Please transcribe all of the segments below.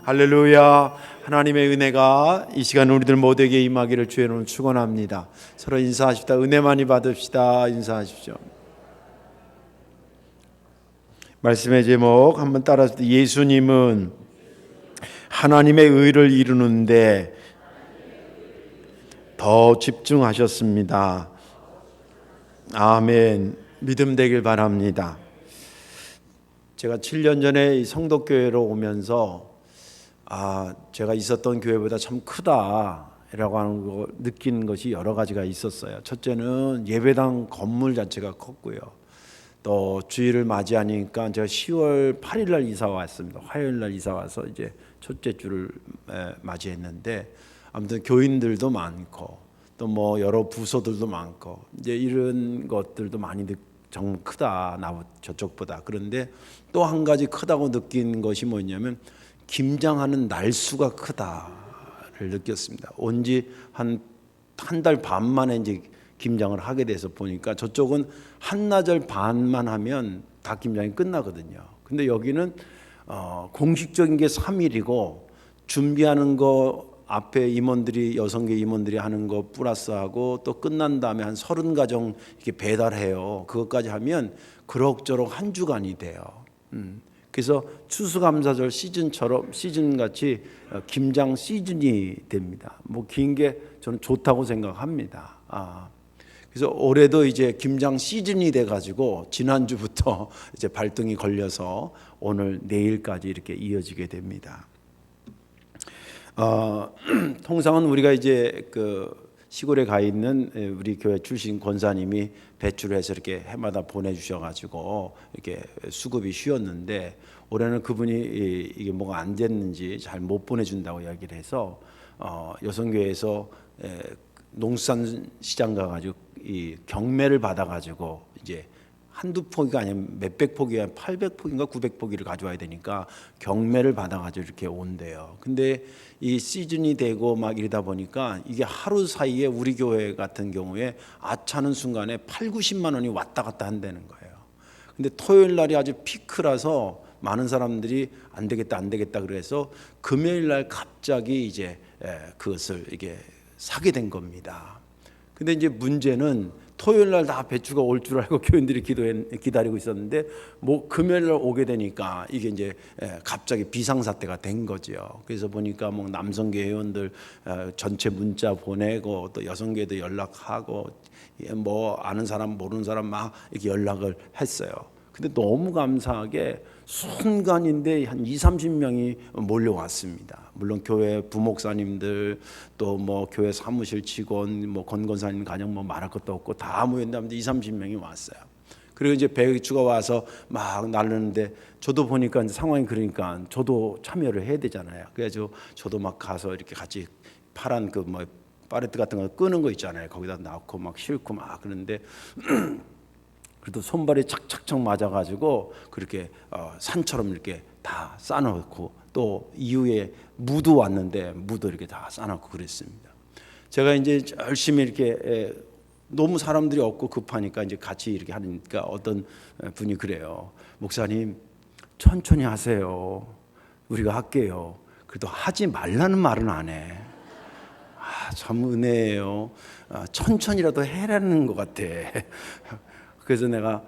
할렐루야. 하나님의 은혜가 이 시간 우리들 모두에게 임하기를 주의 이름으로 축원합니다. 서로 인사하십시다. 은혜 많이 받읍시다. 인사하십시오. 말씀의 제목 한번 따라서, 예수님은 하나님의 의를 이루는데 더 집중하셨습니다. 아멘. 믿음 되길 바랍니다. 제가 7년 전에 이 성덕교회로 오면서 제가 있었던 교회보다 참 크다라고 하는 거 느낀 것이 여러 가지가 있었어요. 첫째는 예배당 건물 자체가 컸고요. 또 주일을 맞이하니까 제가 10월 8일 날 이사 왔습니다. 화요일 날 이사 와서 이제 첫째 주를 맞이했는데, 아무튼 교인들도 많고 또 뭐 여러 부서들도 많고 이제 이런 것들도 많이 정말 크다, 저쪽보다. 그런데 또 한 가지 크다고 느낀 것이 뭐냐면 김장하는 날수가 크다를 느꼈습니다. 온지 한 달 반 만에 이제 김장을 하게 돼서 보니까 저쪽은 한나절 반만 하면 다 김장이 끝나거든요. 근데 여기는 공식적인 게 3일이고 준비하는 거 앞에 임원들이, 여성계 임원들이 하는 거 플러스하고 또 끝난 다음에 한 30가정 이렇게 배달해요. 그것까지 하면 그럭저럭 한 주간이 돼요. 그래서 추수감사절 시즌처럼, 시즌같이 김장 시즌이 됩니다. 뭐 긴 게 저는 좋다고 생각합니다. 그래서 올해도 이제 김장 시즌이 돼가지고 지난주부터 이제 발등이 걸려서 오늘 내일까지 이렇게 이어지게 됩니다. 통상은 우리가 이제 그 시골에 가 있는 우리 교회 출신 권사님이 배출을 해서 이렇게 해마다 보내주셔가지고 이렇게 수급이 쉬웠는데, 올해는 그분이 이게 뭐가 안 됐는지 잘 못 보내준다고 이야기를 해서 여성교회에서 농수산 시장 가가지고 이 경매를 받아가지고 이제 한두 포기가 아니면 몇백 포기가 800포기인가 900포기를 가져와야 되니까 경매를 받아가지고 이렇게 온대요. 근데 이 시즌이 되고 막 이러다 보니까 이게 하루 사이에 우리 교회 같은 경우에 아차는 순간에 8, 90만 원이 왔다 갔다 한다는 거예요. 근데 토요일 날이 아주 피크라서 많은 사람들이 안 되겠다 그래서 금요일 날 갑자기 이제 그것을 이게 사게 된 겁니다. 근데 이제 문제는 토요일 날 다 배추가 올 줄 알고 교인들이 기다리고 있었는데, 뭐 금요일 날 오게 되니까 이게 이제 갑자기 비상사태가 된 거죠. 그래서 보니까 뭐 남성계 회원들 전체 문자 보내고 또 여성계도 연락하고 뭐 아는 사람 모르는 사람 막 이렇게 연락을 했어요. 근데 너무 감사하게 순간인데 한 20-30명이 몰려왔습니다. 물론 교회 부목사님들, 또 뭐 교회 사무실 직원, 뭐 권권사님 가정 뭐 말할 것도 없고 다 모였는데 20-30명이 왔어요. 그리고 이제 배추가 와서 막 나르는데, 저도 보니까 이제 상황이 그러니까 저도 참여를 해야 되잖아요. 그래서 저도 막 가서 이렇게 같이 파란 그 뭐 파레트 같은 거 끄는 거 있잖아요. 거기다 넣고 막 싣고 막 그러는데 그래도 손발이 착착착 맞아가지고 그렇게 산처럼 이렇게 다 싸놓고, 또 이후에 무도 왔는데 무도 이렇게 다 싸놓고 그랬습니다. 제가 이제 열심히 이렇게 너무 사람들이 없고 급하니까 이제 같이 이렇게 하니까 어떤 분이 그래요. 목사님 천천히 하세요. 우리가 할게요. 그래도 하지 말라는 말은 안 해. 참 은혜예요. 천천히라도 해라는 것 같아. 그래서 내가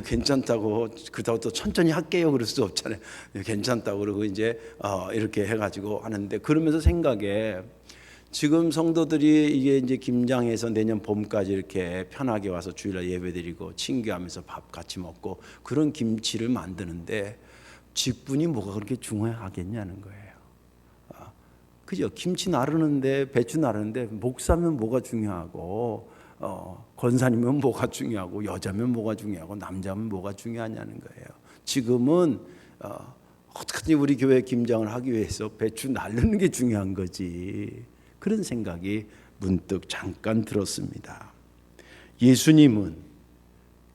괜찮다고, 그렇다고 또 천천히 할게요 그럴 수 없잖아요. 괜찮다고 그러고 이제 이렇게 해가지고 하는데, 그러면서 생각에 지금 성도들이 이게 이제 김장해서 내년 봄까지 이렇게 편하게 와서 주일날 예배드리고 친교하면서 밥 같이 먹고 그런 김치를 만드는데 직분이 뭐가 그렇게 중요하겠냐는 거예요. 그죠? 김치 나르는데, 배추 나르는데 목사면 뭐가 중요하고 권사님은 뭐가 중요하고 여자면 뭐가 중요하고 남자면 뭐가 중요하냐는 거예요. 지금은 어떻게든지 우리 교회 김장을 하기 위해서 배추 나르는 게 중요한 거지. 그런 생각이 문득 잠깐 들었습니다. 예수님은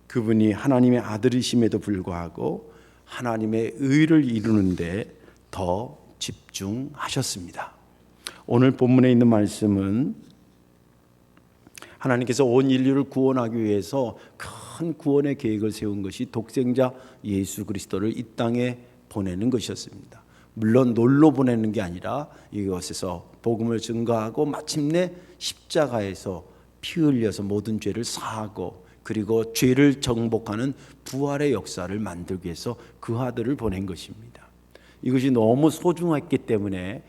그분이 하나님의 아들이심에도 불구하고 하나님의 의를 이루는데 더 집중하셨습니다. 오늘 본문에 있는 말씀은 하나님께서 온 인류를 구원하기 위해서 큰 구원의 계획을 세운 것이 독생자 예수 그리스도를 이 땅에 보내는 것이었습니다. 물론 놀러 보내는 게 아니라 이것에서 복음을 증거하고 마침내 십자가에서 피 흘려서 모든 죄를 사하고 그리고 죄를 정복하는 부활의 역사를 만들기 위해서 그 아들을 보낸 것입니다. 이것이 너무 소중했기 때문에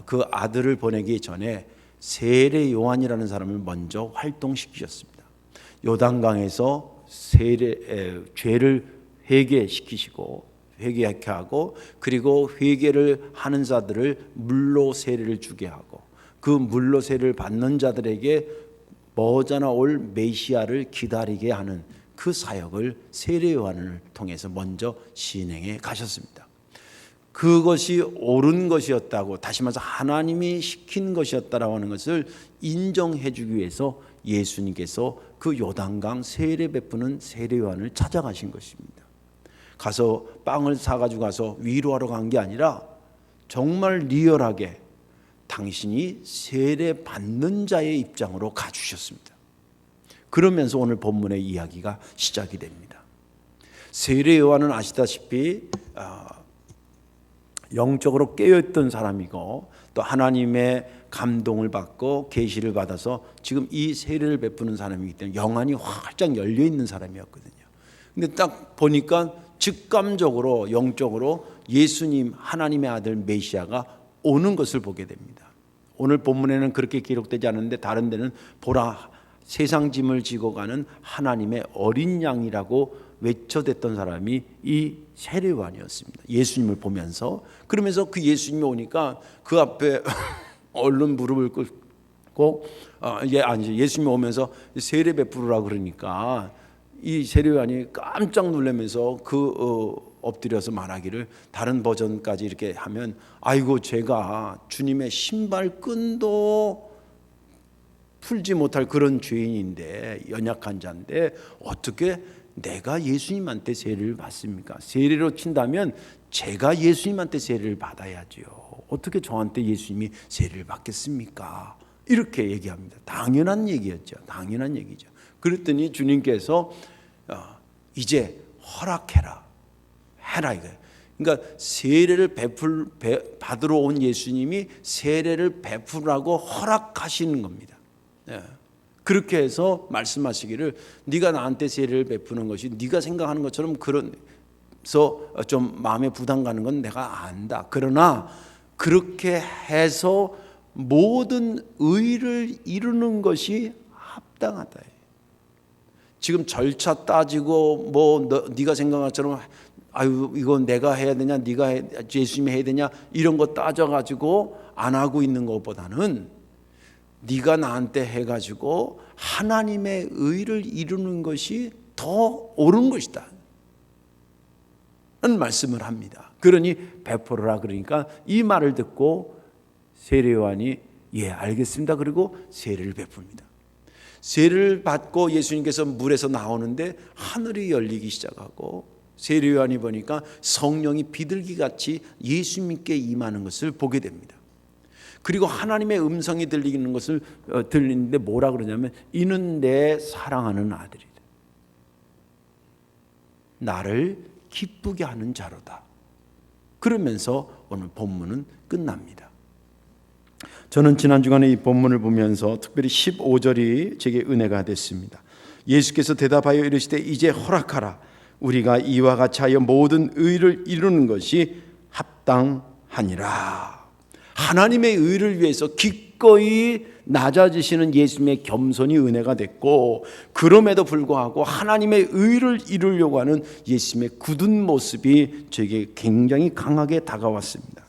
그 아들을 보내기 전에 세례 요한이라는 사람을 먼저 활동시키셨습니다. 요단강에서 죄를 회개시키시고 회개하게 하고 그리고 회개를 하는 자들을 물로 세례를 주게 하고 그 물로 세례를 받는 자들에게 머지않아 올 메시아를 기다리게 하는 그 사역을 세례 요한을 통해서 먼저 진행해 가셨습니다. 그것이 옳은 것이었다고, 다시 말해서 하나님이 시킨 것이었다라고 하는 것을 인정해 주기 위해서 예수님께서 그 요단강 세례 베푸는 세례 요한을 찾아가신 것입니다. 가서 빵을 사가지고 가서 위로하러 간 게 아니라 정말 리얼하게 당신이 세례 받는 자의 입장으로 가주셨습니다. 그러면서 오늘 본문의 이야기가 시작이 됩니다. 세례 요한은 아시다시피 영적으로 깨어있던 사람이고 또 하나님의 감동을 받고 계시를 받아서 지금 이 세례를 베푸는 사람이기 때문에 영안이 활짝 열려있는 사람이었거든요. 근데 딱 보니까 직감적으로 영적으로 예수님 하나님의 아들 메시아가 오는 것을 보게 됩니다. 오늘 본문에는 그렇게 기록되지 않았는데 다른 데는 보라 세상 짐을 지고 가는 하나님의 어린 양이라고 외쳐댔던 사람이 이 세례 요한이었습니다. 예수님을 보면서 그러면서 그 예수님이 오니까 그 앞에 얼른 무릎을 꿇고 예수님이 오면서 세례 베푸르라 그러니까 이 세례 요한이 깜짝 놀라면서 엎드려서 말하기를 다른 버전까지 이렇게 하면 아이고 제가 주님의 신발끈도 풀지 못할 그런 죄인인데 연약한 자인데 어떻게 내가 예수님한테 세례를 받습니까? 세례로 친다면 제가 예수님한테 세례를 받아야죠. 어떻게 저한테 예수님이 세례를 받겠습니까? 이렇게 얘기합니다. 당연한 얘기였죠. 당연한 얘기죠. 그랬더니 주님께서 이제 허락해라. 해라 이거예요. 그러니까 세례를 받으러 온 예수님이 세례를 베풀라고 허락하시는 겁니다. 그렇게 해서 말씀하시기를 네가 나한테 세례를 베푸는 것이 네가 생각하는 것처럼 그래서 좀 마음에 부담 가는 건 내가 안다. 그러나 그렇게 해서 모든 의를 이루는 것이 합당하다. 지금 절차 따지고 네가 생각한 것처럼 아유 이건 내가 해야 되냐 네가 예수님이 해야 되냐 이런 거 따져가지고 안 하고 있는 것보다는 네가 나한테 해가지고 하나님의 의를 이루는 것이 더 옳은 것이다 라는 말씀을 합니다. 그러니 베풀어라 그러니까 이 말을 듣고 세례 요한이 예 알겠습니다. 그리고 세례를 베풉니다. 세례를 받고 예수님께서 물에서 나오는데 하늘이 열리기 시작하고 세례 요한이 보니까 성령이 비둘기같이 예수님께 임하는 것을 보게 됩니다. 그리고 하나님의 음성이 들리는 것을 들리는데 뭐라 그러냐면 이는 내 사랑하는 아들이다. 나를 기쁘게 하는 자로다. 그러면서 오늘 본문은 끝납니다. 저는 지난 주간에 이 본문을 보면서 특별히 15절이 제게 은혜가 됐습니다. 예수께서 대답하여 이르시되 이제 허락하라. 우리가 이와 같이 하여 모든 의를 이루는 것이 합당하니라. 하나님의 의를 위해서 기꺼이 낮아지시는 예수님의 겸손이 은혜가 됐고 그럼에도 불구하고 하나님의 의를 이루려고 하는 예수님의 굳은 모습이 저에게 굉장히 강하게 다가왔습니다.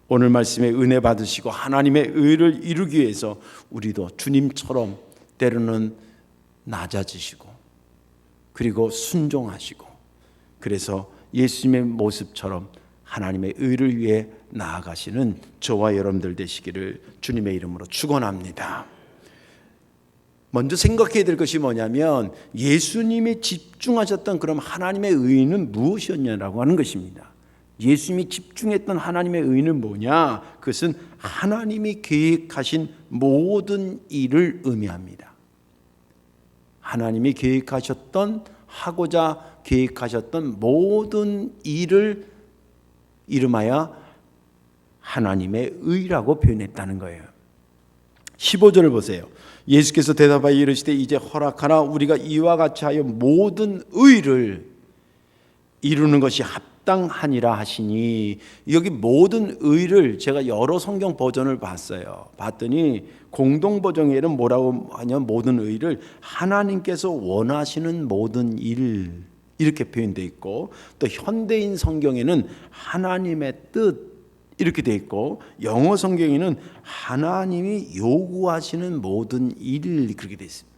오늘 말씀에 은혜 받으시고 하나님의 의를 이루기 위해서 우리도 주님처럼 때로는 낮아지시고 그리고 순종하시고 그래서 예수님의 모습처럼 하나님의 의를 위해 나아가시는 저와 여러분들 되시기를 주님의 이름으로 축원합니다. 먼저 생각해야 될 것이 뭐냐면 예수님이 집중하셨던 그럼 하나님의 의는 무엇이었냐라고 하는 것입니다. 예수님이 집중했던 하나님의 의는 뭐냐? 그것은 하나님이 계획하신 모든 일을 의미합니다. 하나님이 하고자 계획하셨던 모든 일을 이름하여 하나님의 의라고 표현했다는 거예요. 15절을 보세요. 예수께서 대답하여 이르시되 이제 허락하나 우리가 이와 같이 하여 모든 의를 이루는 것이 합당하니라 하시니, 여기 모든 의를 제가 여러 성경 버전을 봤더니 공동 버전에는 뭐라고 하냐면 모든 의를 하나님께서 원하시는 모든 일 이렇게 표현되어 있고, 또 현대인 성경에는 하나님의 뜻 이렇게 되어 있고, 영어 성경에는 하나님이 요구하시는 모든 일 그렇게 되어 있습니다.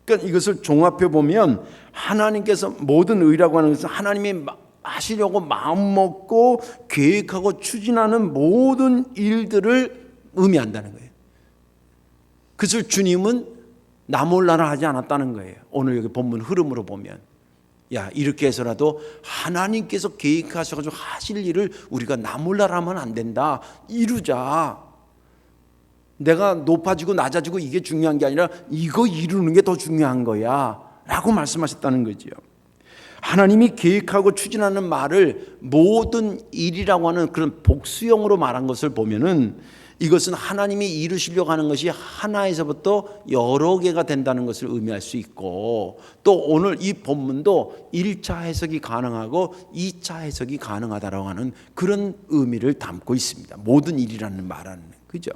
그러니까 이것을 종합해 보면 하나님께서 모든 의라고 하는 것은 하나님이 하시려고 마음먹고 계획하고 추진하는 모든 일들을 의미한다는 거예요. 그것을 주님은 나 몰라라 하지 않았다는 거예요. 오늘 여기 본문 흐름으로 보면, 야, 이렇게 해서라도 하나님께서 계획하셔가지고 하실 일을 우리가 나 몰라라 하면 안 된다. 이루자. 내가 높아지고 낮아지고 이게 중요한 게 아니라 이거 이루는 게 더 중요한 거야 라고 말씀하셨다는 거죠. 하나님이 계획하고 추진하는 말을 모든 일이라고 하는 그런 복수형으로 말한 것을 보면은, 이것은 하나님이 이루시려고 하는 것이 하나에서부터 여러 개가 된다는 것을 의미할 수 있고, 또 오늘 이 본문도 1차 해석이 가능하고 2차 해석이 가능하다라고 하는 그런 의미를 담고 있습니다. 모든 일이라는 말은, 그죠?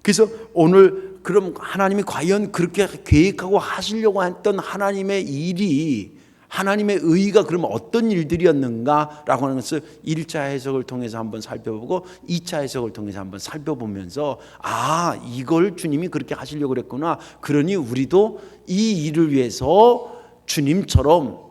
그래서 오늘 그럼 하나님이 과연 그렇게 계획하고 하시려고 했던 하나님의 일이, 하나님의 의의가 그러면 어떤 일들이었는가라고 하는 것을 1차 해석을 통해서 한번 살펴보고 2차 해석을 통해서 한번 살펴보면서, 아, 이걸 주님이 그렇게 하시려고 그랬구나. 그러니 우리도 이 일을 위해서 주님처럼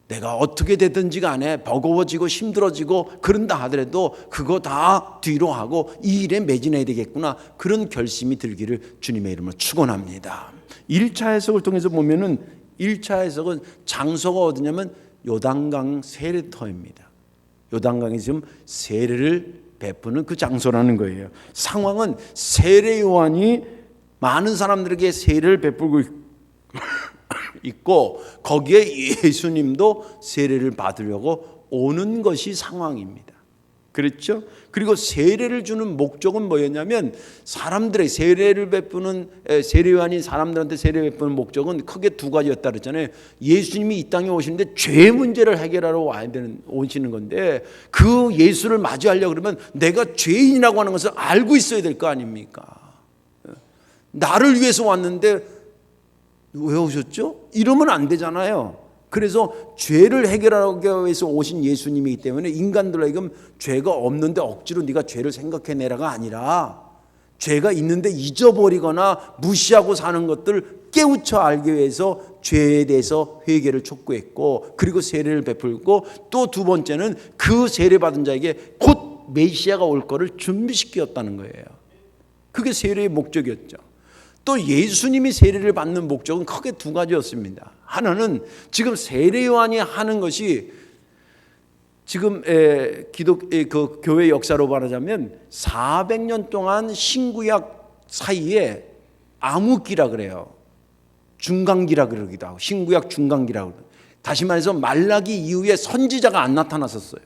내가 어떻게 되든지 간에 버거워지고 힘들어지고 그런다 하더라도 그거 다 뒤로 하고 이 일에 매진해야 되겠구나, 그런 결심이 들기를 주님의 이름으로 축원합니다. 1차 해석을 통해서 보면은 1차 해석은 장소가 어디냐면 요단강 세례터입니다. 요단강에 지금 세례를 베푸는 그 장소라는 거예요. 상황은 세례 요한이 많은 사람들에게 세례를 베풀고 있고, 거기에 예수님도 세례를 받으려고 오는 것이 상황입니다. 그렇죠? 그리고 세례를 주는 목적은 뭐였냐면, 사람들의 세례를 베푸는 세례요한이 사람들한테 세례 베푸는 목적은 크게 두 가지였다 그랬잖아요. 예수님이 이 땅에 오시는데 죄 문제를 해결하러 오시는 건데, 그 예수를 맞이하려고 그러면 내가 죄인이라고 하는 것을 알고 있어야 될 거 아닙니까? 나를 위해서 왔는데 왜 오셨죠? 이러면 안 되잖아요. 그래서 죄를 해결하기 위해서 오신 예수님이기 때문에 인간들에게 죄가 없는데 억지로 네가 죄를 생각해내라가 아니라, 죄가 있는데 잊어버리거나 무시하고 사는 것들을 깨우쳐 알기 위해서 죄에 대해서 회개를 촉구했고, 그리고 세례를 베풀고, 또 두 번째는 그 세례 받은 자에게 곧 메시아가 올 거를 준비시켰다는 거예요. 그게 세례의 목적이었죠. 또 예수님이 세례를 받는 목적은 크게 두 가지였습니다. 하나는 지금 세례 요한이 하는 것이 지금 그 교회 역사로 말하자면 400년 동안 신구약 사이에 암흑기라 그래요. 중간기라 그러기도 하고 신구약 중간기라고 그래요. 다시 말해서 말라기 이후에 선지자가 안 나타났었어요.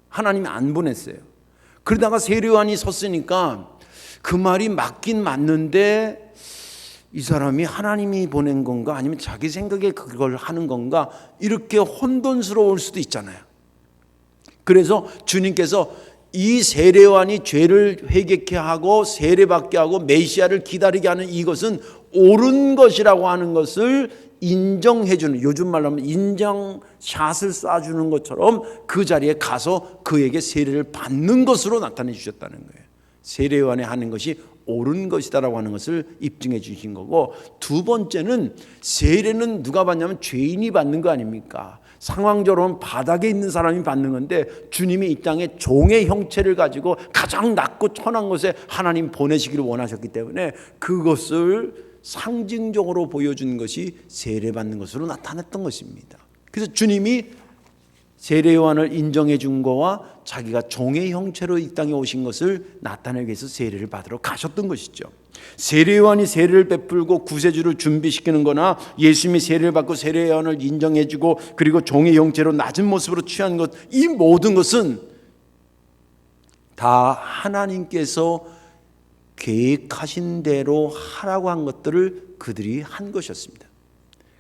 하나님이 안 보냈어요. 그러다가 세례 요한이 섰으니까 그 말이 맞긴 맞는데, 이 사람이 하나님이 보낸 건가 아니면 자기 생각에 그걸 하는 건가, 이렇게 혼돈스러울 수도 있잖아요. 그래서 주님께서 이 세례요한이 죄를 회개케 하고 세례받게 하고 메시아를 기다리게 하는 이것은 옳은 것이라고 하는 것을 인정해주는, 요즘 말로 하면 인정샷을 쏴주는 것처럼 그 자리에 가서 그에게 세례를 받는 것으로 나타내 주셨다는 거예요. 세례요한이 하는 것이 옳은 것이다라고 하는 것을 입증해 주신 거고, 두 번째는 세례는 누가 받냐면 죄인이 받는 거 아닙니까? 상황적으로는 바닥에 있는 사람이 받는 건데, 주님이 이 땅에 종의 형체를 가지고 가장 낮고 천한 곳에 하나님 보내시기를 원하셨기 때문에 그것을 상징적으로 보여준 것이 세례받는 것으로 나타났던 것입니다. 그래서 주님이 세례 요한을 인정해 준 거와 자기가 종의 형체로 이 땅에 오신 것을 나타내기 위해서 세례를 받으러 가셨던 것이죠. 세례 요한이 세례를 베풀고 구세주를 준비시키는 거나, 예수님이 세례를 받고 세례 요한을 인정해 주고 그리고 종의 형체로 낮은 모습으로 취한 것, 이 모든 것은 다 하나님께서 계획하신 대로 하라고 한 것들을 그들이 한 것이었습니다.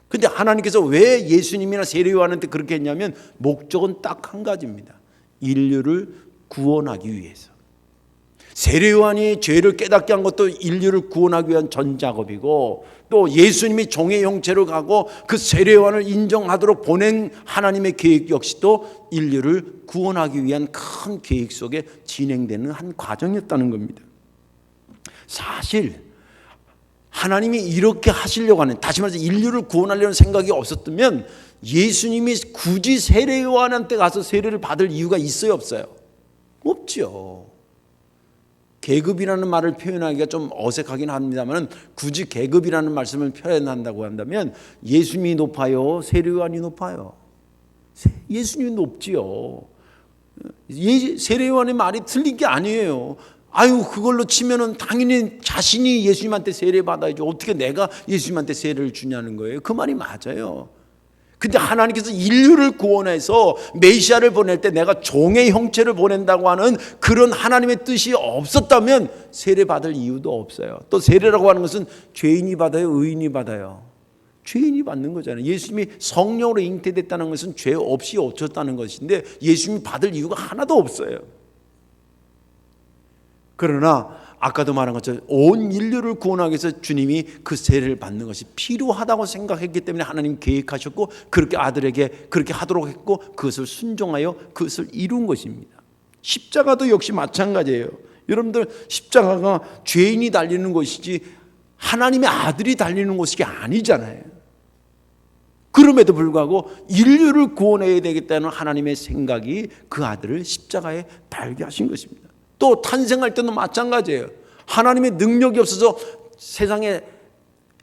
근데 하나님께서 왜 예수님이나 세례요한한테 그렇게 했냐면 목적은 딱 한 가지입니다. 인류를 구원하기 위해서. 세례요한이 죄를 깨닫게 한 것도 인류를 구원하기 위한 전 작업이고, 또 예수님이 종의 형체로 가고 그 세례요한을 인정하도록 보낸 하나님의 계획 역시도 인류를 구원하기 위한 큰 계획 속에 진행되는 한 과정이었다는 겁니다. 사실 하나님이 이렇게 하시려고 하는, 다시 말해서 인류를 구원하려는 생각이 없었다면 예수님이 굳이 세례요한한테 가서 세례를 받을 이유가 있어요, 없어요? 없죠. 계급이라는 말을 표현하기가 좀 어색하긴 합니다만, 굳이 계급이라는 말씀을 표현한다고 한다면 예수님이 높아요, 세례요한이 높아요? 예수님이 높지요. 세례요한의 말이 틀린 게 아니에요. 아유, 그걸로 치면은 당연히 자신이 예수님한테 세례 받아야죠. 어떻게 내가 예수님한테 세례를 주냐는 거예요. 그 말이 맞아요. 근데 하나님께서 인류를 구원해서 메시아를 보낼 때 내가 종의 형체를 보낸다고 하는 그런 하나님의 뜻이 없었다면 세례 받을 이유도 없어요. 또 세례라고 하는 것은 죄인이 받아요, 의인이 받아요? 죄인이 받는 거잖아요. 예수님이 성령으로 잉태됐다는 것은 죄 없이 오셨다는 것인데 예수님이 받을 이유가 하나도 없어요. 그러나 아까도 말한 것처럼 온 인류를 구원하기 위해서 주님이 그 세례를 받는 것이 필요하다고 생각했기 때문에 하나님 계획하셨고, 그렇게 아들에게 그렇게 하도록 했고, 그것을 순종하여 그것을 이룬 것입니다. 십자가도 역시 마찬가지예요. 여러분들, 십자가가 죄인이 달리는 것이지 하나님의 아들이 달리는 것이 아니잖아요. 그럼에도 불구하고 인류를 구원해야 되겠다는 하나님의 생각이 그 아들을 십자가에 달게 하신 것입니다. 또 탄생할 때도 마찬가지예요. 하나님의 능력이 없어서 세상에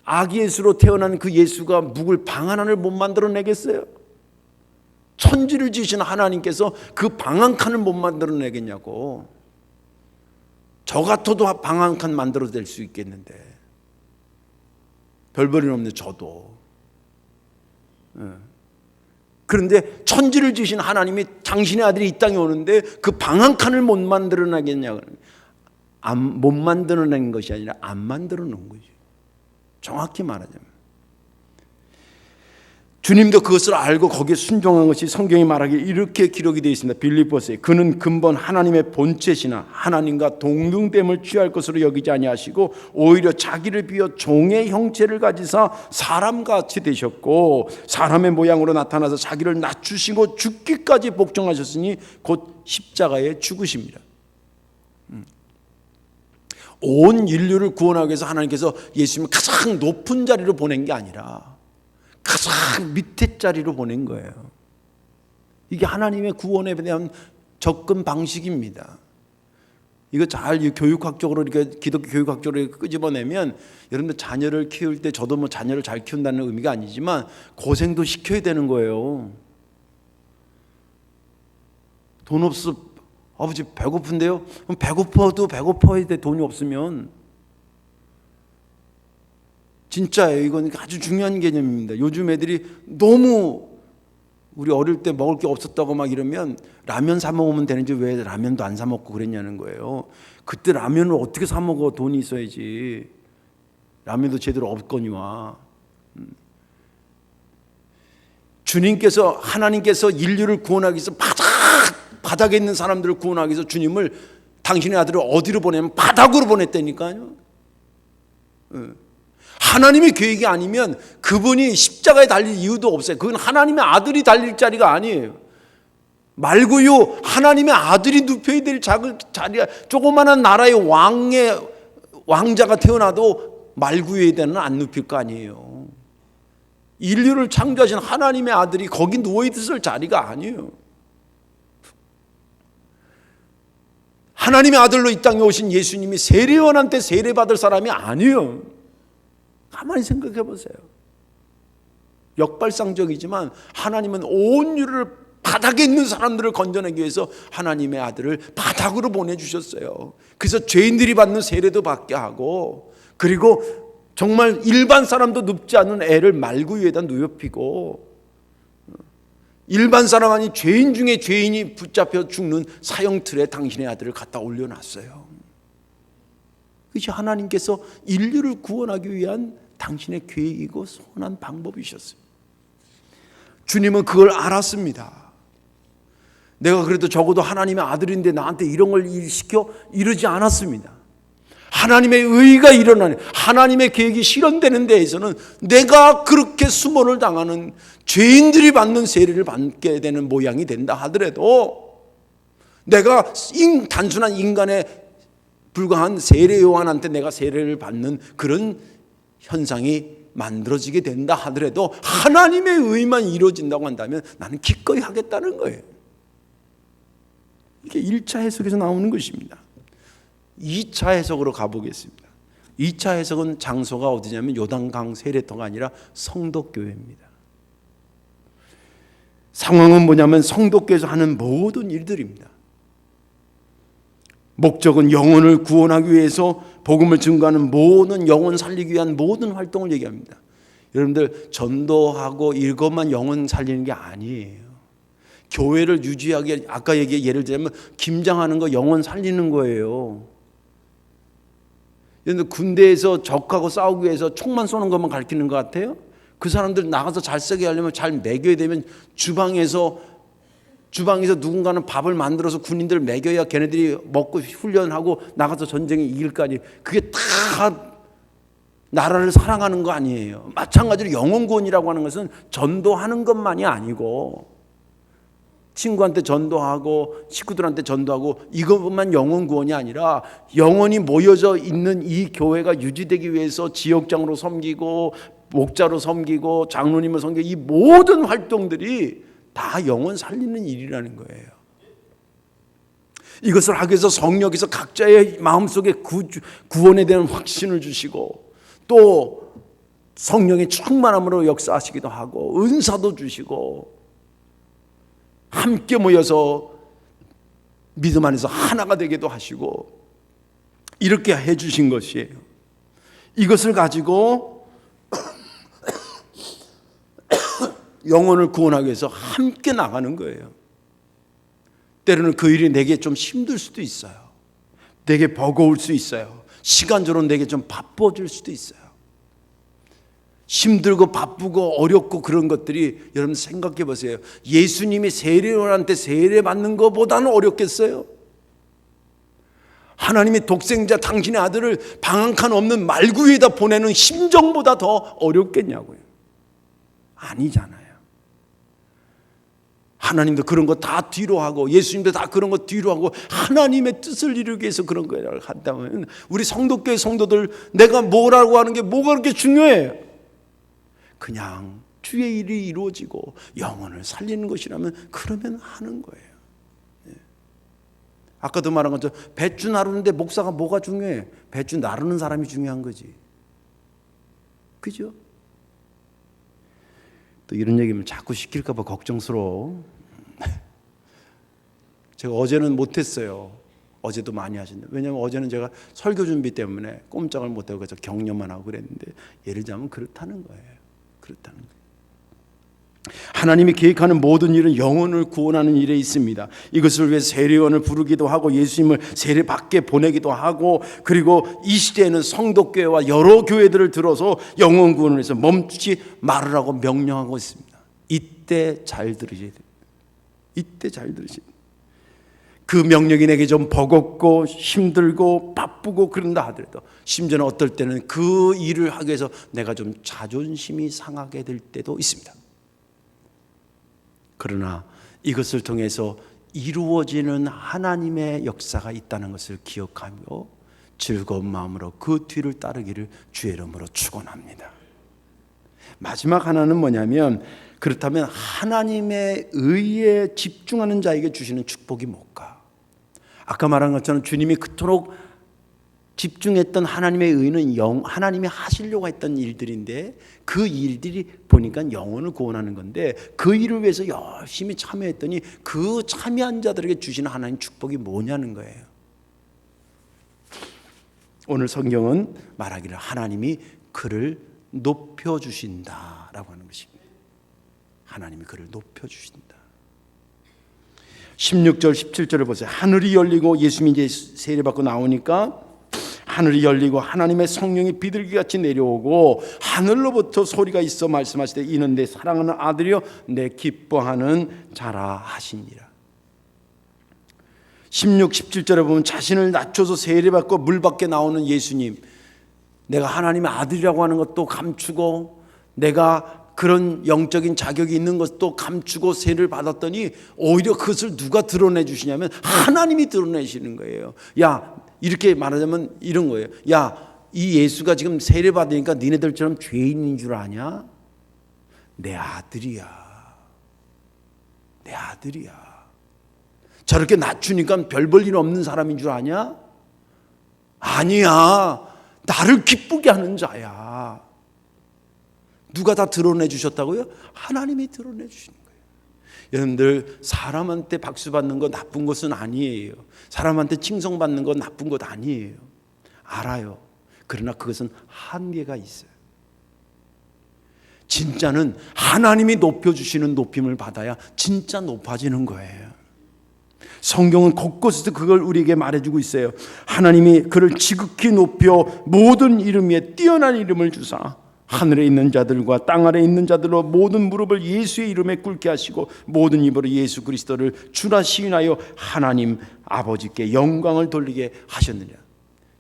아기 예수로 태어난 그 예수가 묵을 방 하나를 못 만들어내겠어요? 천지를 지으신 하나님께서 그 방 한 칸을 못 만들어내겠냐고. 저 같아도 방 한 칸 만들어낼 수 있겠는데, 별볼일 없는 저도. 그런데 천지를 지으신 하나님이 당신의 아들이 이 땅에 오는데 그 방 한 칸을 못 만들어내겠냐고. 못 만들어낸 것이 아니라 안 만들어 놓은 거죠. 정확히 말하자면 주님도 그것을 알고 거기에 순종한 것이 성경이 말하기에 이렇게 기록이 되어 있습니다. 빌립보서에 그는 근본 하나님의 본체시나 하나님과 동등됨을 취할 것으로 여기지 아니하시고 오히려 자기를 비워 종의 형체를 가지사 사람같이 되셨고 사람의 모양으로 나타나서 자기를 낮추시고 죽기까지 복종하셨으니 곧 십자가에 죽으십니다. 온 인류를 구원하기 위해서 하나님께서 예수님을 가장 높은 자리로 보낸 게 아니라 가장 밑에 자리로 보낸 거예요. 이게 하나님의 구원에 대한 접근 방식입니다. 이거 잘 교육학적으로 이렇게 기독교 교육학적으로 끄집어내면 여러분들 자녀를 키울 때 저도 뭐 자녀를 잘 키운다는 의미가 아니지만 고생도 시켜야 되는 거예요. 돈 없어 아버지 배고픈데요? 그럼 배고파도 배고파야 돼. 돈이 없으면. 진짜예요. 이건 아주 중요한 개념입니다. 요즘 애들이 너무 우리 어릴 때 먹을 게 없었다고 막 이러면 라면 사 먹으면 되는지 왜 라면도 안 사 먹고 그랬냐는 거예요. 그때 라면을 어떻게 사 먹어? 돈이 있어야지. 라면도 제대로 없거니와. 주님께서 하나님께서 인류를 구원하기 위해서 바닥에 있는 사람들을 구원하기 위해서 주님을 당신의 아들을 어디로 보내면 바닥으로 보냈다니까요. 하나님의 계획이 아니면 그분이 십자가에 달릴 이유도 없어요. 그건 하나님의 아들이 달릴 자리가 아니에요. 말고요, 하나님의 아들이 눕혀야 될 자리가, 조그마한 나라의 왕자가 태어나도 말구유에다는 안 눕힐 거 아니에요. 인류를 창조하신 하나님의 아들이 거기 누워있을 자리가 아니에요. 하나님의 아들로 이 땅에 오신 예수님이 세례요한한테 세례받을 사람이 아니에요. 가만히 생각해 보세요. 역발상적이지만 하나님은 온 인류를 바닥에 있는 사람들을 건져내기 위해서 하나님의 아들을 바닥으로 보내주셨어요. 그래서 죄인들이 받는 세례도 받게 하고, 그리고 정말 일반 사람도 눕지 않는 애를 말구 위에다 누워피고, 일반 사람 아닌 죄인 중에 죄인이 붙잡혀 죽는 사형틀에 당신의 아들을 갖다 올려놨어요. 그것이 하나님께서 인류를 구원하기 위한 당신의 계획이고 선한 방법이셨어요. 주님은 그걸 알았습니다. 내가 그래도 적어도 하나님의 아들인데 나한테 이런 걸 시켜? 이러지 않았습니다. 하나님의 의가 일어나는, 하나님의 계획이 실현되는 데에서는 내가 그렇게 수모를 당하는 죄인들이 받는 세례를 받게 되는 모양이 된다 하더라도, 내가 단순한 인간에 불과한 세례 요한한테 내가 세례를 받는 그런 현상이 만들어지게 된다 하더라도 하나님의 의만 이루어진다고 한다면 나는 기꺼이 하겠다는 거예요. 이게 1차 해석에서 나오는 것입니다. 2차 해석으로 가보겠습니다. 2차 해석은 장소가 어디냐면 요단강 세례터가 아니라 성도교회입니다. 상황은 뭐냐면 성도교회에서 하는 모든 일들입니다. 목적은 영혼을 구원하기 위해서 복음을 증거하는 모든, 영혼 살리기 위한 모든 활동을 얘기합니다. 여러분들, 전도하고 이것만 영혼 살리는 게 아니에요. 교회를 유지하게, 아까 예를 들면 김장하는 거 영혼 살리는 거예요. 여러분들, 군대에서 적하고 싸우기 위해서 총만 쏘는 것만 가르치는 것 같아요? 그 사람들 나가서 잘 쓰게 하려면 잘 먹여야 되면 주방에서 누군가는 밥을 만들어서 군인들 먹여야 걔네들이 먹고 훈련하고 나가서 전쟁에 이길 거 아니에요. 그게 다 나라를 사랑하는 거 아니에요. 마찬가지로 영혼 구원이라고 하는 것은 전도하는 것만이 아니고, 친구한테 전도하고 식구들한테 전도하고 이것만 영혼 구원이 아니라, 영혼이 모여져 있는 이 교회가 유지되기 위해서 지역장으로 섬기고 목자로 섬기고 장로님을 섬기고, 이 모든 활동들이 다 영혼 살리는 일이라는 거예요. 이것을 하기 위해서 성령께서 각자의 마음속에 구원에 대한 확신을 주시고, 또 성령의 충만함으로 역사하시기도 하고, 은사도 주시고, 함께 모여서 믿음 안에서 하나가 되기도 하시고, 이렇게 해주신 것이에요. 이것을 가지고 영혼을 구원하기 위해서 함께 나가는 거예요. 때로는 그 일이 내게 좀 힘들 수도 있어요. 내게 버거울 수 있어요. 시간적으로 내게 좀 바빠질 수도 있어요. 힘들고 바쁘고 어렵고 그런 것들이, 여러분 생각해 보세요. 예수님이 세례요한한테 세례 받는 것보다는 어렵겠어요? 하나님의 독생자 당신의 아들을 방 한 칸 없는 말구 위에다 보내는 심정보다 더 어렵겠냐고요. 아니잖아요. 하나님도 그런 거 다 뒤로 하고, 예수님도 다 그런 거 뒤로 하고, 하나님의 뜻을 이루기 위해서 그런 거를 한다면, 우리 성도교회 성도들, 내가 뭐라고 하는 게 뭐가 그렇게 중요해요? 그냥 주의 일이 이루어지고 영혼을 살리는 것이라면 그러면 하는 거예요. 아까도 말한 것처럼 뱃줄 나르는데 목사가 뭐가 중요해? 뱃줄 나르는 사람이 중요한 거지. 그죠? 또 이런 얘기면 자꾸 시킬까 봐 걱정스러워. 제가 어제는 못했어요. 어제도 많이 하셨는데, 왜냐하면 어제는 제가 설교 준비 때문에 꼼짝을 못하고 그래서 격려만 하고 그랬는데, 예를 들자면 그렇다는 거예요. 그렇다는 거예요. 하나님이 계획하는 모든 일은 영혼을 구원하는 일에 있습니다. 이것을 위해 세례요한을 부르기도 하고 예수님을 세례 받게 보내기도 하고, 그리고 이 시대에는 성도교회와 여러 교회들을 들어서 영혼 구원을 위해서 멈추지 말으라고 명령하고 있습니다. 이때 잘 들으셔야 돼요. 이때 잘 들으셔야 돼요. 그 명령이 내게 좀 버겁고 힘들고 바쁘고 그런다 하더라도, 심지어는 어떨 때는 그 일을 하기 위해서 내가 좀 자존심이 상하게 될 때도 있습니다. 그러나 이것을 통해서 이루어지는 하나님의 역사가 있다는 것을 기억하며 즐거운 마음으로 그 뒤를 따르기를 주의 이름으로 축원합니다. 마지막 하나는 뭐냐면, 그렇다면 하나님의 의에 집중하는 자에게 주시는 축복이 뭘까? 아까 말한 것처럼 주님이 그토록 집중했던 하나님의 의는 하나님이 하시려고 했던 일들인데, 그 일들이 보니까 영혼을 구원하는 건데, 그 일을 위해서 열심히 참여했더니 그 참여한 자들에게 주시는 하나님 축복이 뭐냐는 거예요. 오늘 성경은 말하기를 하나님이 그를 높여주신다라고 하는 것입니다. 하나님이 그를 높여주신다. 16절 17절을 보세요. 하늘이 열리고 예수님이 이제 세례받고 나오니까 하늘이 열리고 하나님의 성령이 비둘기같이 내려오고 하늘로부터 소리가 있어 말씀하시되 이는 내 사랑하는 아들이요 내 기뻐하는 자라 하시니라. 16, 17절에 보면 자신을 낮춰서 세례받고 물 밖에 나오는 예수님, 내가 하나님의 아들이라고 하는 것도 감추고 내가 그런 영적인 자격이 있는 것도 감추고 세례를 받았더니 오히려 그것을 누가 드러내 주시냐면 하나님이 드러내시는 거예요. 야, 이렇게 말하자면 이런 거예요. 야, 이 예수가 지금 세례 받으니까 니네들처럼 죄인인 줄 아냐? 내 아들이야. 내 아들이야. 저렇게 낮추니까 별 볼 일 없는 사람인 줄 아냐? 아니야. 나를 기쁘게 하는 자야. 누가 다 드러내 주셨다고요? 하나님이 드러내 주시는 거예요. 여러분들, 사람한테 박수 받는 거 나쁜 것은 아니에요. 사람한테 칭송받는 건 나쁜 것 아니에요. 알아요. 그러나 그것은 한계가 있어요. 진짜는 하나님이 높여주시는 높임을 받아야 진짜 높아지는 거예요. 성경은 곳곳에서 그걸 우리에게 말해주고 있어요. 하나님이 그를 지극히 높여 모든 이름 위에 뛰어난 이름을 주사 하늘에 있는 자들과 땅 아래에 있는 자들로 모든 무릎을 예수의 이름에 꿇게 하시고 모든 입으로 예수 그리스도를 주라 시인하여 하나님 아버지께 영광을 돌리게 하셨느냐.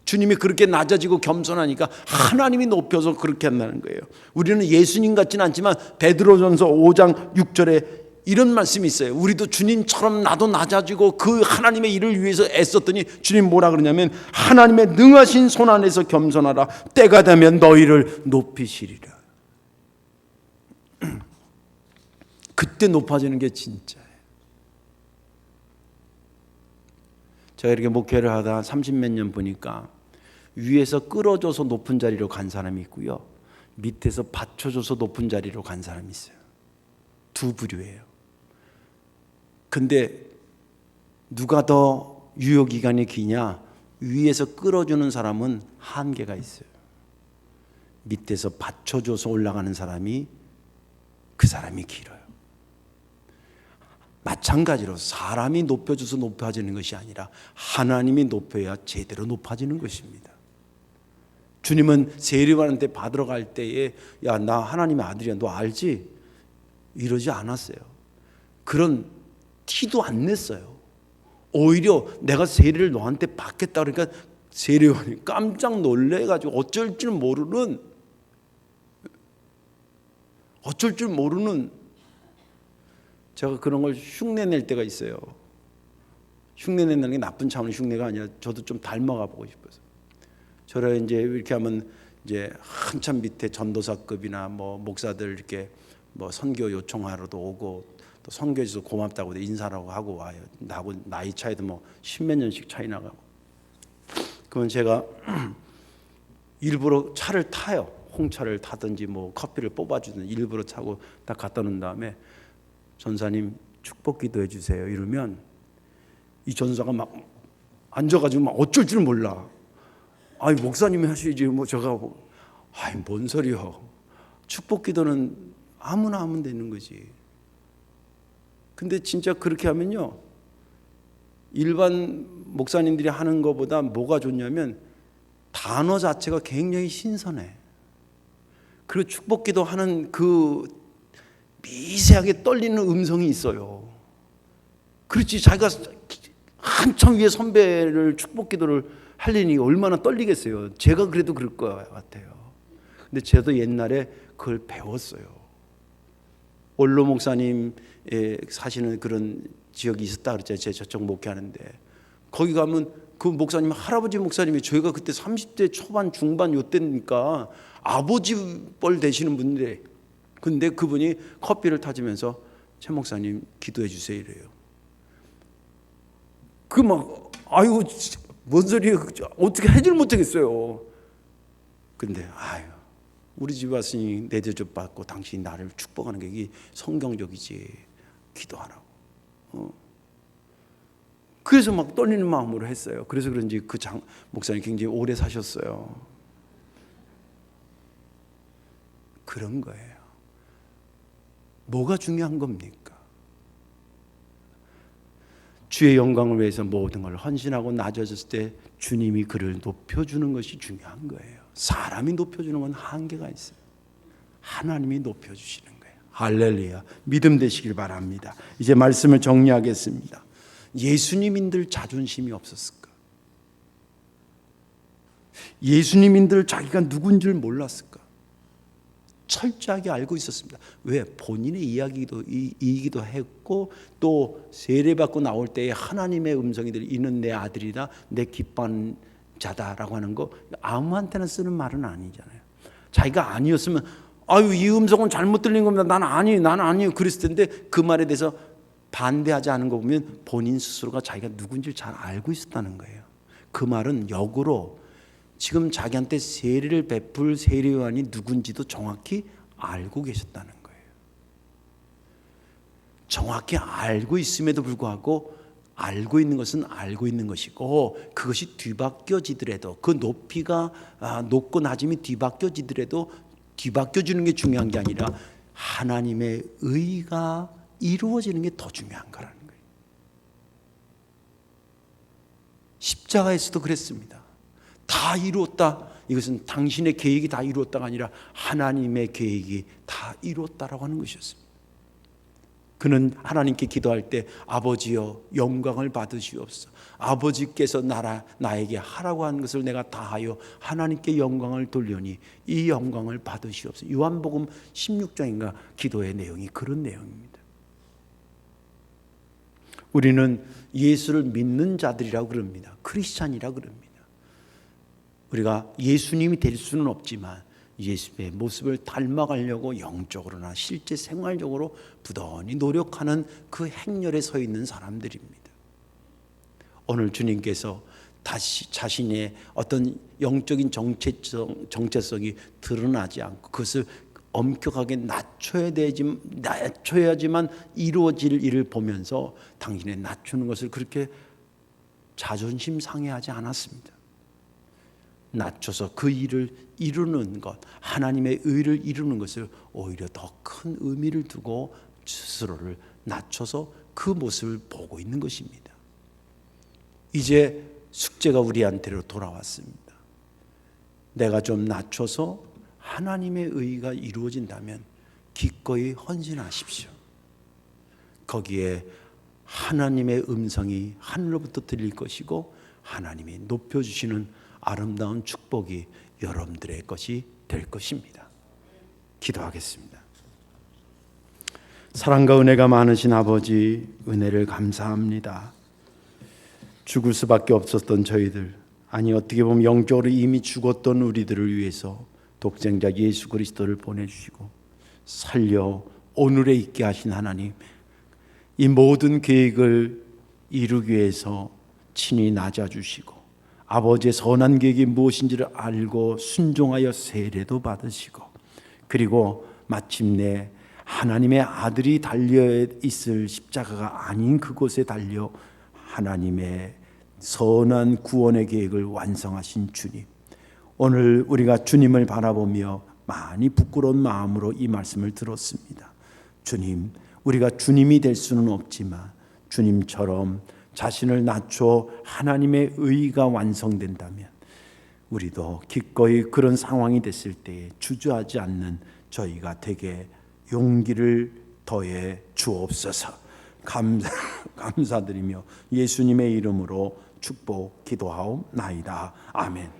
주님이 그렇게 낮아지고 겸손하니까 하나님이 높여서 그렇게 한다는 거예요. 우리는 예수님 같지는 않지만 베드로전서 5장 6절에 이런 말씀이 있어요. 우리도 주님처럼 나도 낮아지고 그 하나님의 일을 위해서 애썼더니 주님 뭐라 그러냐면 하나님의 능하신 손 안에서 겸손하라. 때가 되면 너희를 높이시리라. 그때 높아지는 게 진짜예요. 제가 이렇게 목회를 하다 30몇 년 보니까 위에서 끌어줘서 높은 자리로 간 사람이 있고요, 밑에서 받쳐줘서 높은 자리로 간 사람이 있어요. 두 부류예요. 근데 누가 더 유효기간이 기냐? 위에서 끌어주는 사람은 한계가 있어요. 밑에서 받쳐줘서 올라가는 사람이 그 사람이 길어요. 마찬가지로 사람이 높여줘서 높아지는 것이 아니라 하나님이 높여야 제대로 높아지는 것입니다. 주님은 세례받는 때 받으러 갈 때에 야, 나 하나님의 아들이야, 너 알지? 이러지 않았어요. 그런 티도 안 냈어요. 오히려 내가 세례를 너한테 받겠다 그러니까 세례원이 깜짝 놀래가지고 어쩔 줄 모르는 제가 그런 걸 흉내 낼 때가 있어요. 흉내 낸다는 게 나쁜 차원의 흉내가 아니라 저도 좀 닮아가 보고 싶어서. 저를 이제 이렇게 하면 이제 한참 밑에 전도사급이나 뭐 목사들 이렇게 뭐 선교 요청하러도 오고 또 선교에서 고맙다고 인사라고 하고 와요. 나하고 나이 차이도 뭐 십몇 년씩 차이 나가고. 그러면 제가 일부러 차를 타요. 홍차를 타든지 뭐 커피를 뽑아주든 일부러 타고 딱 갖다 놓은 다음에 전사님 축복 기도해 주세요 이러면 이 전사가 막 앉아가지고 막 어쩔 줄 몰라. 아니 목사님이 하시지 뭐 제가 뭐, 아이 뭔 소리요. 축복 기도는 아무나 하면 되는 거지. 근데 진짜 그렇게 하면요, 일반 목사님들이 하는 것보다 뭐가 좋냐면 단어 자체가 굉장히 신선해. 그리고 축복 기도 하는 그 미세하게 떨리는 음성이 있어요. 그렇지, 자기가 한참 위에 선배를 축복 기도를 하려니 얼마나 떨리겠어요. 제가 그래도 그럴 것 같아요. 근데 저도 옛날에 그걸 배웠어요. 원로 목사님 사시는 그런 지역이 있었다 그랬잖아요. 제 저쪽 목회하는데 거기 가면 그 목사님 할아버지 목사님이 저희가 그때 30대 초반 중반 요때니까 아버지 뻘 되시는 분인데 근데 그분이 커피를 타주면서 최 목사님 기도해 주세요 이래요. 그 막 아이고 뭔 소리예요. 어떻게 해줄 못하겠어요. 근데 아유 우리 집 왔으니 내 대접 받고 당신이 나를 축복하는 게 이게 성경적이지. 기도하라고. 그래서 막 떨리는 마음으로 했어요. 그래서 그런지 그 목사님 굉장히 오래 사셨어요. 그런 거예요. 뭐가 중요한 겁니까? 주의 영광을 위해서 모든 걸 헌신하고 낮아졌을 때 주님이 그를 높여주는 것이 중요한 거예요. 사람이 높여주는 건 한계가 있어요. 하나님이 높여주시는 거예요. 할렐루야. 믿음 되시길 바랍니다. 이제 말씀을 정리하겠습니다. 예수님인들 자존심이 없었을까? 예수님인들 자기가 누군 줄 몰랐을까? 철저하게 알고 있었습니다. 왜? 본인의 이야기이기도 했고 또 세례받고 나올 때에 하나님의 음성이 들려 이는 내 아들이다 내 기뻐하는 자다라고 하는 거 아무한테나 쓰는 말은 아니잖아요. 자기가 아니었으면 아유 이 음성은 잘못 들린 겁니다. 나는 아니에요 그랬을 텐데 그 말에 대해서 반대하지 않은 거 보면 본인 스스로가 자기가 누군지 잘 알고 있었다는 거예요. 그 말은 역으로 지금 자기한테 세례를 베풀 세례요한이 누군지도 정확히 알고 계셨다는 거예요. 정확히 알고 있음에도 불구하고 알고 있는 것은 알고 있는 것이고 그것이 뒤바뀌어지더라도 그 높이가 높고 낮음이 뒤바뀌어지더라도 뒤바뀌어지는 게 중요한 게 아니라 하나님의 의가 이루어지는 게 더 중요한 거라는 거예요. 십자가에서도 그랬습니다. 다 이루었다. 이것은 당신의 계획이 다 이루었다가 아니라 하나님의 계획이 다 이루었다라고 하는 것이었습니다. 그는 하나님께 기도할 때 아버지여 영광을 받으시옵소서. 아버지께서 나에게 하라고 한 것을 내가 다하여 하나님께 영광을 돌려니 이 영광을 받으시옵소서. 요한복음 16장인가 기도의 내용이 그런 내용입니다. 우리는 예수를 믿는 자들이라고 그럽니다. 크리스찬이라고 그럽니다. 우리가 예수님이 될 수는 없지만 예수의 모습을 닮아가려고 영적으로나 실제 생활적으로 부단히 노력하는 그 행렬에 서 있는 사람들입니다. 오늘 주님께서 다시 자신의 어떤 영적인 정체성이 드러나지 않고 그것을 엄격하게 낮춰야지만 이루어질 일을 보면서 당신의 낮추는 것을 그렇게 자존심 상해하지 않았습니다. 낮춰서 그 일을 이루는 것, 하나님의 의를 이루는 것을 오히려 더 큰 의미를 두고 스스로를 낮춰서 그 모습을 보고 있는 것입니다. 이제 숙제가 우리한테로 돌아왔습니다. 내가 좀 낮춰서 하나님의 의가 이루어진다면 기꺼이 헌신하십시오. 거기에 하나님의 음성이 하늘로부터 들릴 것이고 하나님이 높여주시는 아름다운 축복이 여러분들의 것이 될 것입니다. 기도하겠습니다. 사랑과 은혜가 많으신 아버지, 은혜를 감사합니다. 죽을 수밖에 없었던 저희들, 아니 어떻게 보면 영적으로 이미 죽었던 우리들을 위해서 독생자 예수 그리스도를 보내주시고 살려 오늘에 있게 하신 하나님, 이 모든 계획을 이루기 위해서 친히 낮아주시고 아버지의 선한 계획이 무엇인지를 알고 순종하여 세례도 받으시고 그리고 마침내 하나님의 아들이 달려 있을 십자가가 아닌 그곳에 달려 하나님의 선한 구원의 계획을 완성하신 주님, 오늘 우리가 주님을 바라보며 많이 부끄러운 마음으로 이 말씀을 들었습니다. 주님, 우리가 주님이 될 수는 없지만 주님처럼 자신을 낮춰 하나님의 의가 완성된다면 우리도 기꺼이 그런 상황이 됐을 때에 주저하지 않는 저희가 되게 용기를 더해 주옵소서. 감사드리며 예수님의 이름으로 축복 기도하옵나이다. 아멘.